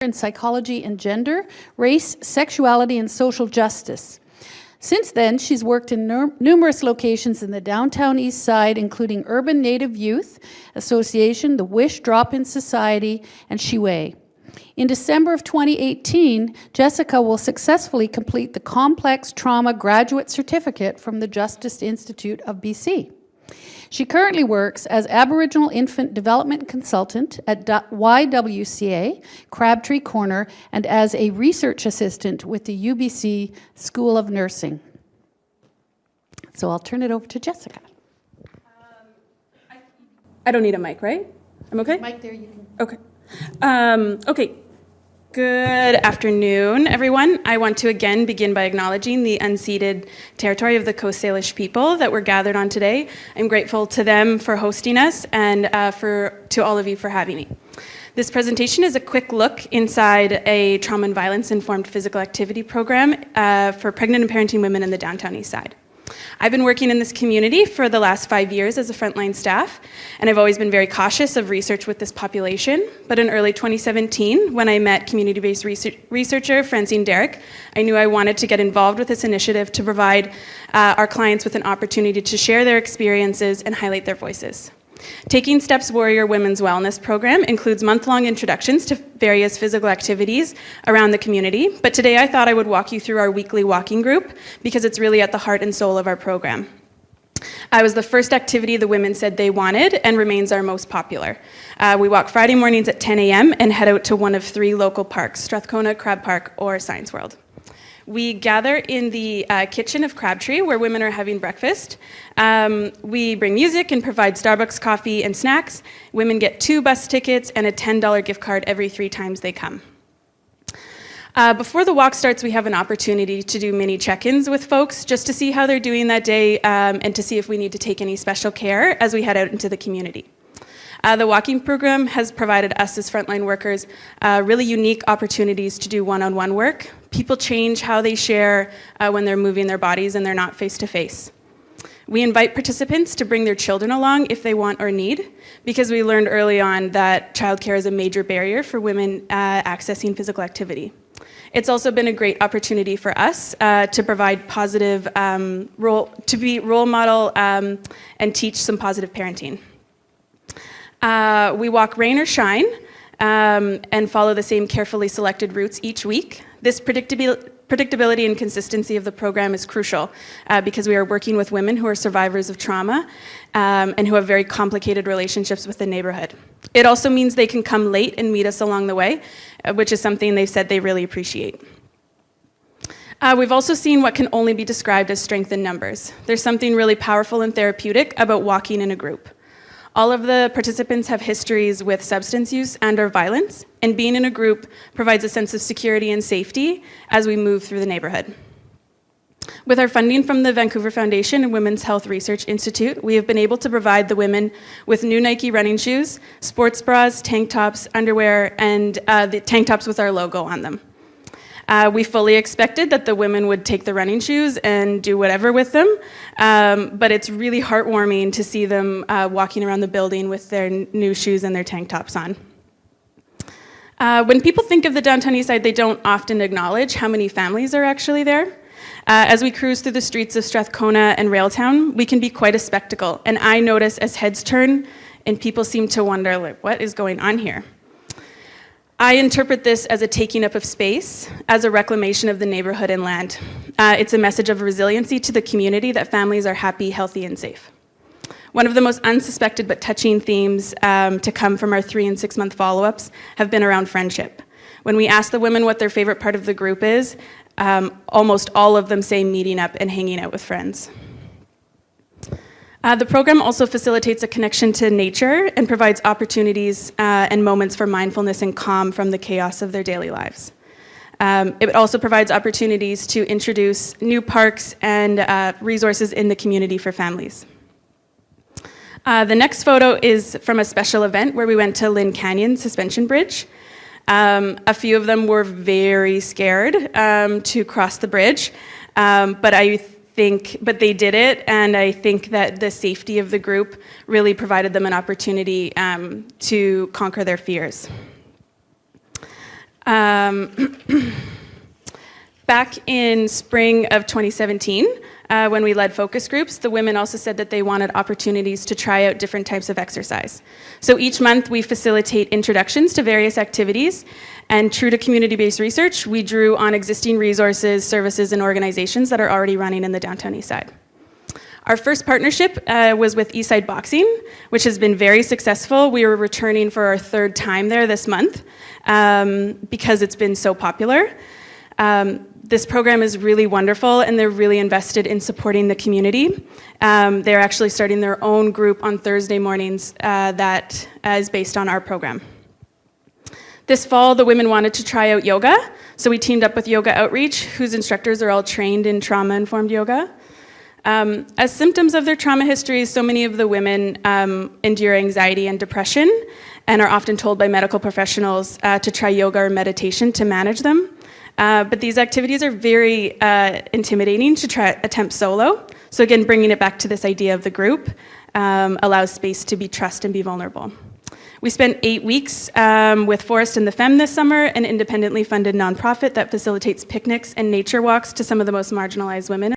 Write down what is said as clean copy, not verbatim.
in psychology and gender, race, sexuality, and social justice. Since then, she's worked in numerous locations in the downtown Eastside, including Urban Native Youth Association, the Wish Drop-In Society, and YWCA. In December of 2018, Jessica will successfully complete the Complex Trauma Graduate Certificate from the Justice Institute of BC. She currently works as Aboriginal Infant Development Consultant at YWCA, Crabtree Corner, and as a research assistant with the UBC School of Nursing. So I'll turn it over to Jessica. I don't need a mic, right? I'm okay? Mic there, you can. Okay. Okay. Good afternoon, everyone. I want to again begin by acknowledging the unceded territory of the Coast Salish people that we're gathered on today. I'm grateful to them for hosting us and to all of you for having me. This presentation is a quick look inside a trauma and violence-informed physical activity program for pregnant and parenting women in the downtown Eastside. I've been working in this community for the last 5 years as a frontline staff, and I've always been very cautious of research with this population. But in early 2017, when I met community-based researcher Francine Derrick, I knew I wanted to get involved with this initiative to provide our clients with an opportunity to share their experiences and highlight their voices. Taking Steps Warrior Women's Wellness Program includes month-long introductions to various physical activities around the community, but today I thought I would walk you through our weekly walking group because it's really at the heart and soul of our program. It was the first activity the women said they wanted and remains our most popular. We walk Friday mornings at 10 a.m. and head out to one of 3 local parks, Strathcona, Crab Park, or Science World. We gather in the kitchen of Crabtree where women are having breakfast. We bring music and provide Starbucks coffee and snacks. Women get 2 bus tickets and a $10 gift card every 3 times they come. Before the walk starts, we have an opportunity to do mini check-ins with folks just to see how they're doing that day and to see if we need to take any special care as we head out into the community. The walking program has provided us as frontline workers really unique opportunities to do one-on-one work. People change how they share when they're moving their bodies and they're not face-to-face. We invite participants to bring their children along if they want or need, because we learned early on that childcare is a major barrier for women accessing physical activity. It's also been a great opportunity for us to provide positive to be role model and teach some positive parenting. We walk rain or shine and follow the same carefully selected routes each week. This predictability and consistency of the program is crucial because we are working with women who are survivors of trauma and who have very complicated relationships with the neighborhood. It also means they can come late and meet us along the way, which is something they've said they really appreciate. We've also seen what can only be described as strength in numbers. There's something really powerful and therapeutic about walking in a group. All of the participants have histories with substance use and/or violence, and being in a group provides a sense of security and safety as we move through the neighborhood. With our funding from the Vancouver Foundation and Women's Health Research Institute, we have been able to provide the women with new Nike running shoes, sports bras, tank tops, underwear, and the tank tops with our logo on them. We fully expected that the women would take the running shoes and do whatever with them, but it's really heartwarming to see them walking around the building with their new shoes and their tank tops on. When people think of the downtown Eastside, they don't often acknowledge how many families are actually there. As we cruise through the streets of Strathcona and Railtown, we can be quite a spectacle, and I notice as heads turn and people seem to wonder, like, what is going on here? I interpret this as a taking up of space, as a reclamation of the neighborhood and land. It's a message of resiliency to the community that families are happy, healthy, and safe. One of the most unsuspected but touching themes to come from our 3- and 6-month follow-ups have been around friendship. When we ask the women what their favorite part of the group is, almost all of them say meeting up and hanging out with friends. The program also facilitates a connection to nature and provides opportunities and moments for mindfulness and calm from the chaos of their daily lives. It also provides opportunities to introduce new parks and resources in the community for families. The next photo is from a special event where we went to Lynn Canyon Suspension Bridge. A few of them were very scared to cross the bridge, but they did it, and I think that the safety of the group really provided them an opportunity to conquer their fears. Back in spring of 2017, when we led focus groups, the women also said that they wanted opportunities to try out different types of exercise. So each month we facilitate introductions to various activities, and true to community-based research, we drew on existing resources, services, and organizations that are already running in the downtown Eastside. Our first partnership was with Eastside Boxing, which has been very successful. We are returning for our third time there this month because it's been so popular. This program is really wonderful, and they're really invested in supporting the community. They're actually starting their own group on Thursday mornings that is based on our program. This fall, the women wanted to try out yoga, so we teamed up with Yoga Outreach, whose instructors are all trained in trauma-informed yoga. As symptoms of their trauma histories, so many of the women endure anxiety and depression and are often told by medical professionals to try yoga or meditation to manage them. But these activities are very intimidating to attempt solo. So again, bringing it back to this idea of the group allows space to be trust and be vulnerable. We spent 8 weeks with Forest and the Femme this summer, an independently funded nonprofit that facilitates picnics and nature walks to some of the most marginalized women.